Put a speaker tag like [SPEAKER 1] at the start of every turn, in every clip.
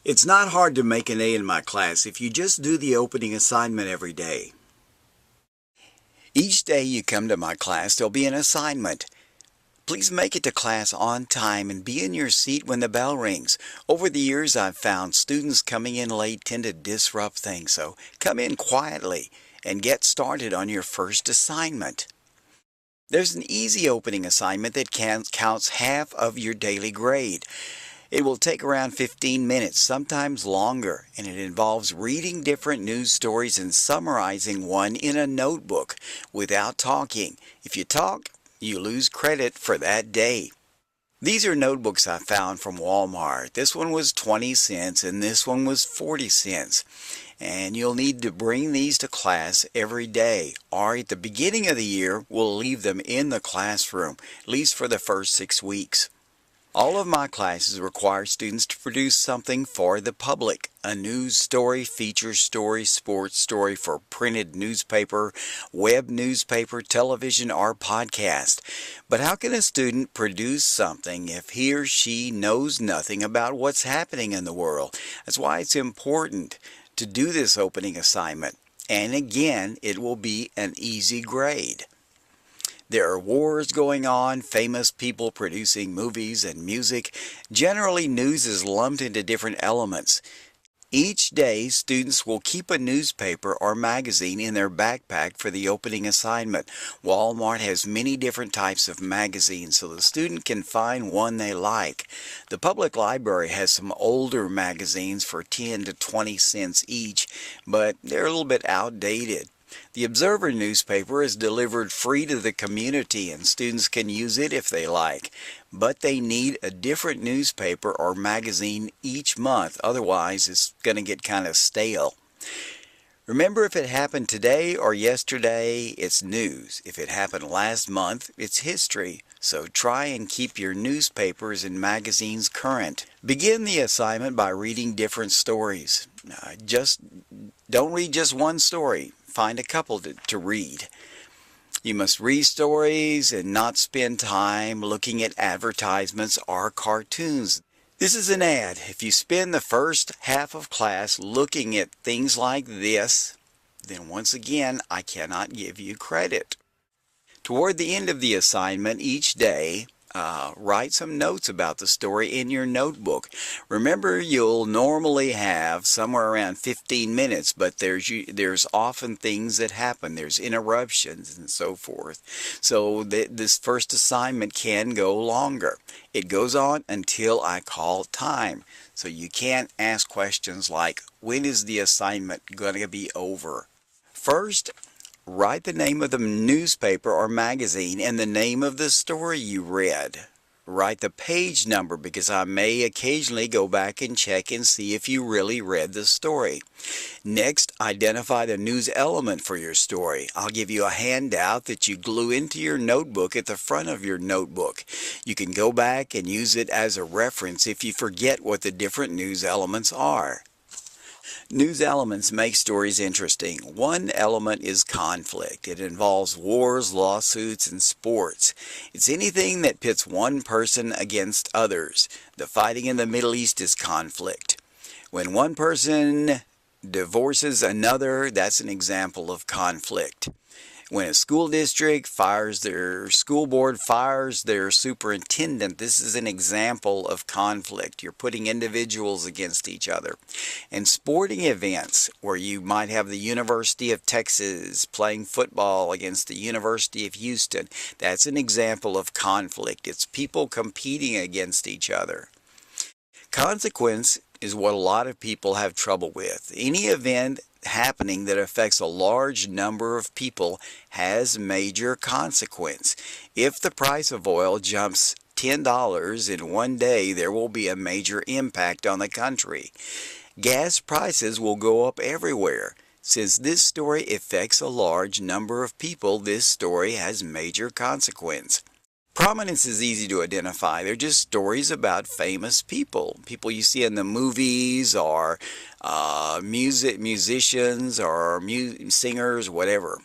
[SPEAKER 1] It's not hard to make an A in my class if you just do the opening assignment every day. Each day you come to my class, there'll be an assignment. Please make it to class on time and be in your seat when the bell rings. Over the years, I've found students coming in late tend to disrupt things, so come in quietly and get started on your first assignment. There's an easy opening assignment that counts half of your daily grade. It will take around 15 minutes, sometimes longer, and it involves reading different news stories and summarizing one in a notebook without talking. If you talk, you lose credit for that day. These are notebooks I found from Walmart. This one was 20 cents and this one was 40 cents. And you'll need to bring these to class every day, or at the beginning of the year, we'll leave them in the classroom, at least for the first 6 weeks. All of my classes require students to produce something for the public. A news story, feature story, sports story for printed newspaper, web newspaper, television, or podcast. But how can a student produce something if he or she knows nothing about what's happening in the world? That's why it's important to do this opening assignment. And again, it will be an easy grade. There are wars going on, famous people producing movies and music. Generally, news is lumped into different elements. Each day, students will keep a newspaper or magazine in their backpack for the opening assignment. Walmart has many different types of magazines, so the student can find one they like. The public library has some older magazines for 10 to 20 cents each, but they're a little bit outdated. The Observer newspaper is delivered free to the community and students can use it if they like, but they need a different newspaper or magazine each month, otherwise it's going to get kind of stale. Remember, if it happened today or yesterday, it's news. If it happened last month, it's history. So try and keep your newspapers and magazines current. Begin the assignment by reading different stories. Don't read just one story. Find a couple to read. You must read stories and not spend time looking at advertisements or cartoons. This is an ad. If you spend the first half of class looking at things like this, then once again, I cannot give you credit. Toward the end of the assignment each day, write some notes about the story in your notebook. Remember, you'll normally have somewhere around 15 minutes, but there's often things that happen. There's interruptions and so forth. So this first assignment can go longer. It goes on until I call time. So you can't ask questions like, when is the assignment going to be over? First, write the name of the newspaper or magazine and the name of the story you read. Write the page number because I may occasionally go back and check and see if you really read the story. Next, identify the news element for your story. I'll give you a handout that you glue into your notebook at the front of your notebook. You can go back and use it as a reference if you forget what the different news elements are. News elements make stories interesting. One element is conflict. It involves wars, lawsuits, and sports. It's anything that pits one person against others. The fighting in the Middle East is conflict. When one person divorces another, that's an example of conflict. When a school district fires their school board, fires their superintendent, this is an example of conflict. You're putting individuals against each other. And sporting events, where you might have the University of Texas playing football against the University of Houston, that's an example of conflict. It's people competing against each other. Consequence is what a lot of people have trouble with. Any event happening that affects a large number of people has major consequence. If the price of oil jumps $10 in one day, there will be a major impact on the country. Gas prices will go up everywhere. Since this story affects a large number of people, this story has major consequence. Prominence is easy to identify. They're just stories about famous people. People you see in the movies or musicians or singers, whatever.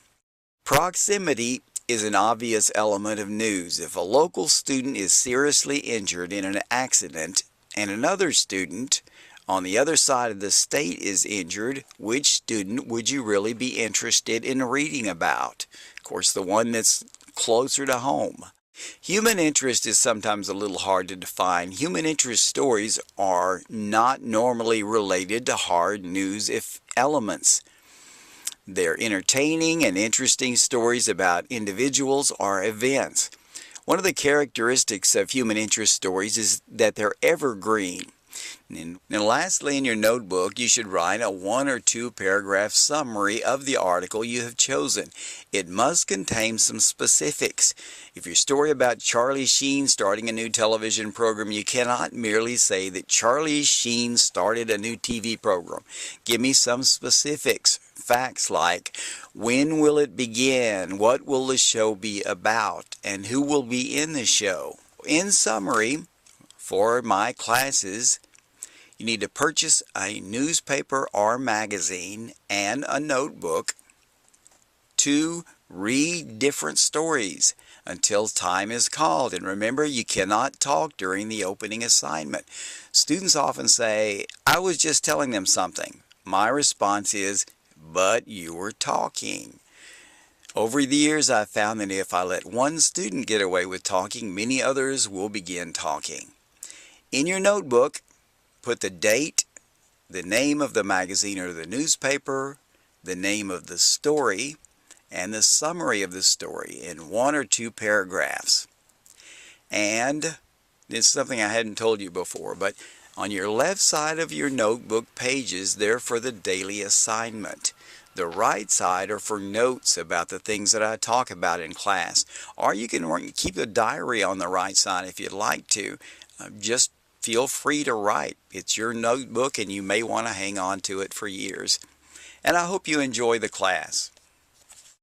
[SPEAKER 1] Proximity is an obvious element of news. If a local student is seriously injured in an accident and another student on the other side of the state is injured, which student would you really be interested in reading about? Of course, the one that's closer to home. Human interest is sometimes a little hard to define. Human interest stories are not normally related to hard news elements. They're entertaining and interesting stories about individuals or events. One of the characteristics of human interest stories is that they're evergreen. And lastly, in your notebook, you should write a 1 or 2 paragraph summary of the article you have chosen. It must contain some specifics. If your story about Charlie Sheen starting a new television program, you cannot merely say that Charlie Sheen started a new TV program. Give me some specifics. Facts like, when will it begin? What will the show be about? And who will be in the show? In summary, for my classes, you need to purchase a newspaper or magazine and a notebook to read different stories until time is called. And remember, you cannot talk during the opening assignment. Students often say, I was just telling them something. My response is, but you were talking. Over the years, I've found that if I let one student get away with talking, many others will begin talking. In your notebook, put the date, the name of the magazine or the newspaper, the name of the story, and the summary of the story in 1 or 2 paragraphs. And it's something I hadn't told you before, but on your left side of your notebook pages, they're for the daily assignment. The right side are for notes about the things that I talk about in class. Or you can keep a diary on the right side if you'd like to. Just feel free to write. It's your notebook and you may want to hang on to it for years. And I hope you enjoy the class.